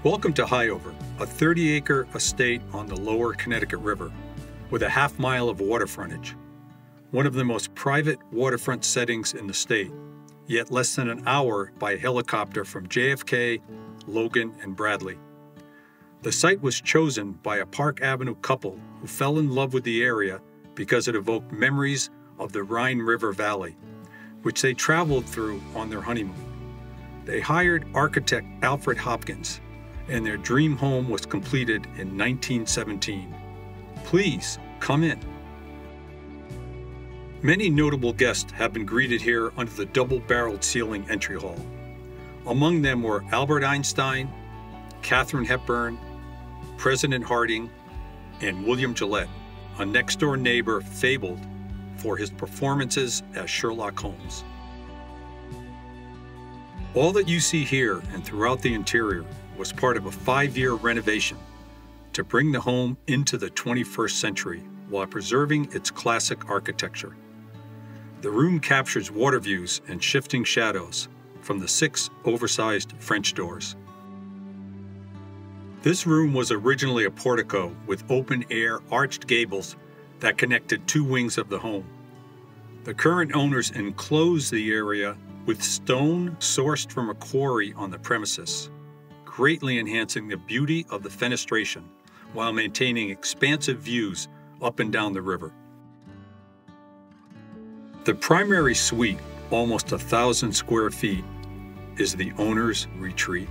Welcome to Highover, a 30-acre estate on the lower Connecticut River with a half-mile of water frontage. One of the most private waterfront settings in the state, yet less than an hour by helicopter from JFK, Logan, and Bradley. The site was chosen by a Park Avenue couple who fell in love with the area because it evoked memories of the Rhine River Valley, which they traveled through on their honeymoon. They hired architect Alfred Hopkins, and their dream home was completed in 1917. Please come in. Many notable guests have been greeted here under the double-barreled ceiling entry hall. Among them were Albert Einstein, Katherine Hepburn, President Harding, and William Gilette, a next-door neighbor fabled for his performances as Sherlock Holmes. All that you see here and throughout the interior was part of a 5-year renovation to bring the home into the 21st century while preserving its classic architecture. The room captures water views and shifting shadows from the 6 oversized French doors. This room was originally a portico with open-air arched gables that connected 2 wings of the home. The current owners enclosed the area with stone sourced from a quarry on the premises, greatly enhancing the beauty of the fenestration while maintaining expansive views up and down the river. The primary suite, almost 1,000 square feet, is the owner's retreat.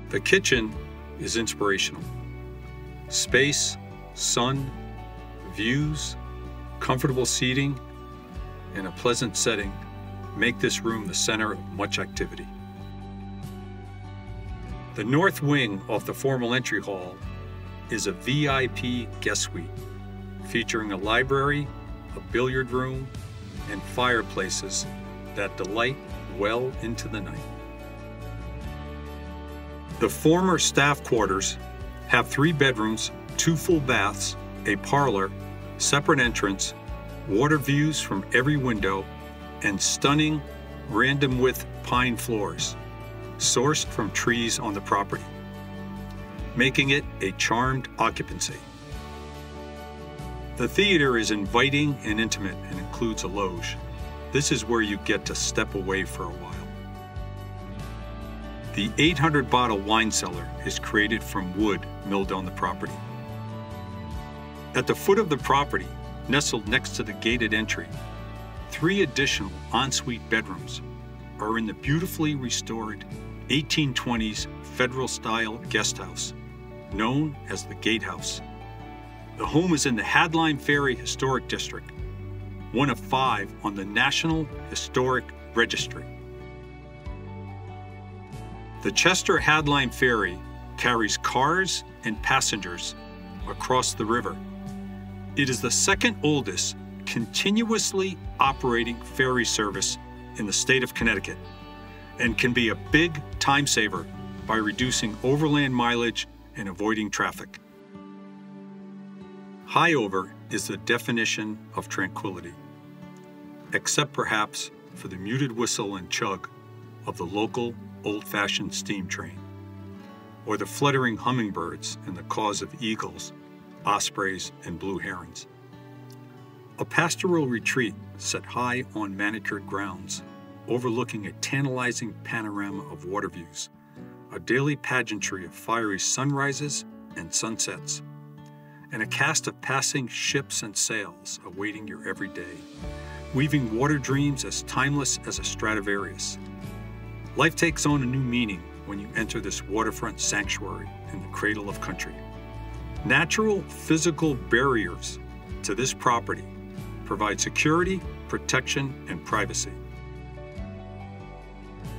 The kitchen is inspirational. Space, sun, views, comfortable seating, and a pleasant setting make this room the center of much activity. The north wing off the formal entry hall is a VIP guest suite featuring a library, a billiard room, and fireplaces that delight well into the night. The former staff quarters have 3 bedrooms, 2 full baths, a parlor, separate entrance, water views from every window, and stunning random width pine floors, sourced from trees on the property, making it a charmed occupancy. The theater is inviting and intimate and includes a loge. This is where you get to step away for a while. The 800-bottle wine cellar is created from wood milled on the property. At the foot of the property, nestled next to the gated entry, 3 additional ensuite bedrooms are in the beautifully restored 1820s Federal-style guest house, known as the Gatehouse. The home is in the Hadline Ferry Historic District, one of 5 on the National Historic Registry. The Chester Hadline Ferry carries cars and passengers across the river. It is the second oldest continuously operating ferry service in the state of Connecticut and can be a big time saver by reducing overland mileage and avoiding traffic. Highover is the definition of tranquility, except perhaps for the muted whistle and chug of the local old-fashioned steam train, or the fluttering hummingbirds and the caws of eagles, ospreys, and blue herons. A pastoral retreat set high on manicured grounds, overlooking a tantalizing panorama of water views, a daily pageantry of fiery sunrises and sunsets, and a cast of passing ships and sails awaiting your every day, weaving water dreams as timeless as a Stradivarius. Life takes on a new meaning when you enter this waterfront sanctuary in the cradle of country. Natural physical barriers to this property provide security, protection, and privacy.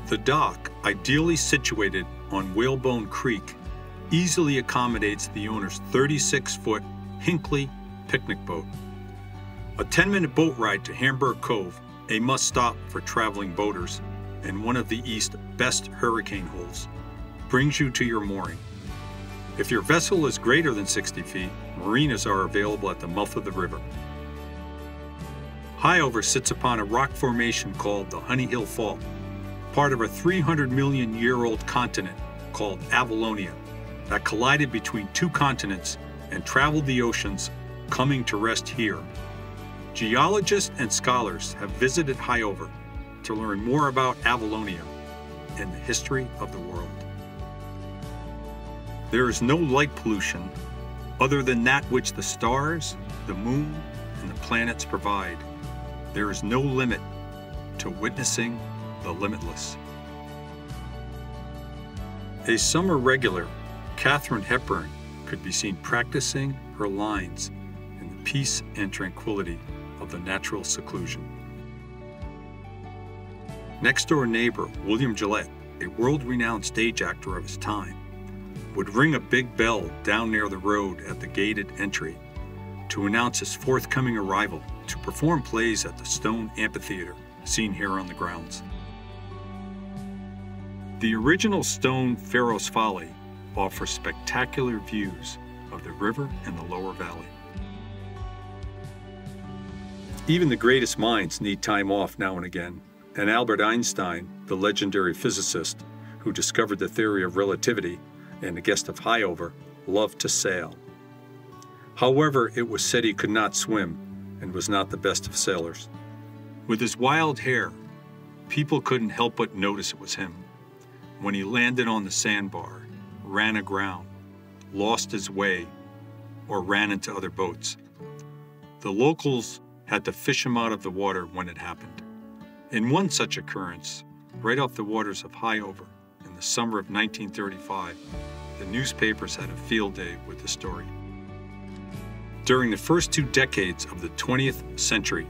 The dock, ideally situated on Whalebone Creek, easily accommodates the owner's 36-foot Hinckley Picnic boat. A 10-minute boat ride to Hamburg Cove, a must-stop for traveling boaters, and one of the East's best hurricane holes, brings you to your mooring. If your vessel is greater than 60 feet, marinas are available at the mouth of the river. Highover sits upon a rock formation called the Honey Hill Fault, part of a 300-million-year-old continent called Avalonia that collided between two continents and traveled the oceans, coming to rest here. Geologists and scholars have visited Highover to learn more about Avalonia and the history of the world. There is no light pollution other than that which the stars, the moon, and the planets provide. There is no limit to witnessing the limitless. A summer regular, Katherine Hepburn, could be seen practicing her lines in the peace and tranquility of the natural seclusion. Next-door neighbor, William Gilette, a world-renowned stage actor of his time, would ring a big bell down near the road at the gated entry to announce his forthcoming arrival to perform plays at the stone amphitheater seen here on the grounds. The original stone Pharaoh's Folly offers spectacular views of the river and the lower valley. Even the greatest minds need time off now and again, and Albert Einstein, the legendary physicist who discovered the theory of relativity and a guest of Highover, loved to sail. However, it was said he could not swim and was not the best of sailors. With his wild hair, people couldn't help but notice it was him. When he landed on the sandbar, ran aground, lost his way, or ran into other boats, the locals had to fish him out of the water when it happened. In one such occurrence, right off the waters of Highover in the summer of 1935, the newspapers had a field day with the story. During the first 2 decades of the 20th century,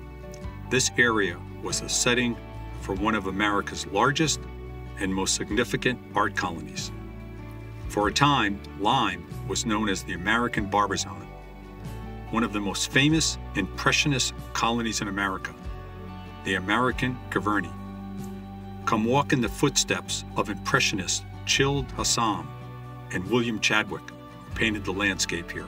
this area was the setting for one of America's largest and most significant art colonies. For a time, Lyme was known as the American Barbizon, one of the most famous Impressionist colonies in America, the American Gaverni. Come walk in the footsteps of Impressionists Childe Hassam and William Chadwick, who painted the landscape here.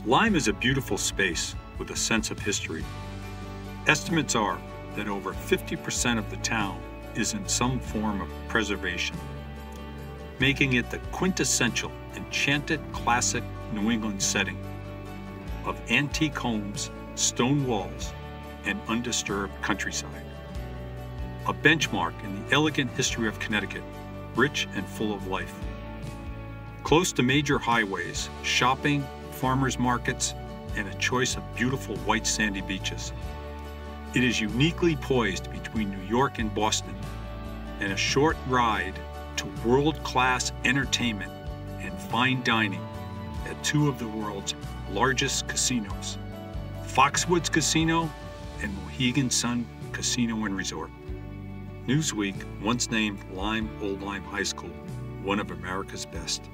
Lyme is a beautiful space with a sense of history. Estimates are that over 50% of the town is in some form of preservation, making it the quintessential enchanted classic New England setting of antique homes, stone walls, and undisturbed countryside. A benchmark in the elegant history of Connecticut, rich and full of life. Close to major highways, shopping, farmers markets, and a choice of beautiful white sandy beaches. It is uniquely poised between New York and Boston, and a short ride to world-class entertainment and fine dining at 2 of the world's largest casinos, Foxwoods Casino and Mohegan Sun Casino and Resort. Newsweek once named Lyme Old Lyme High School one of America's best.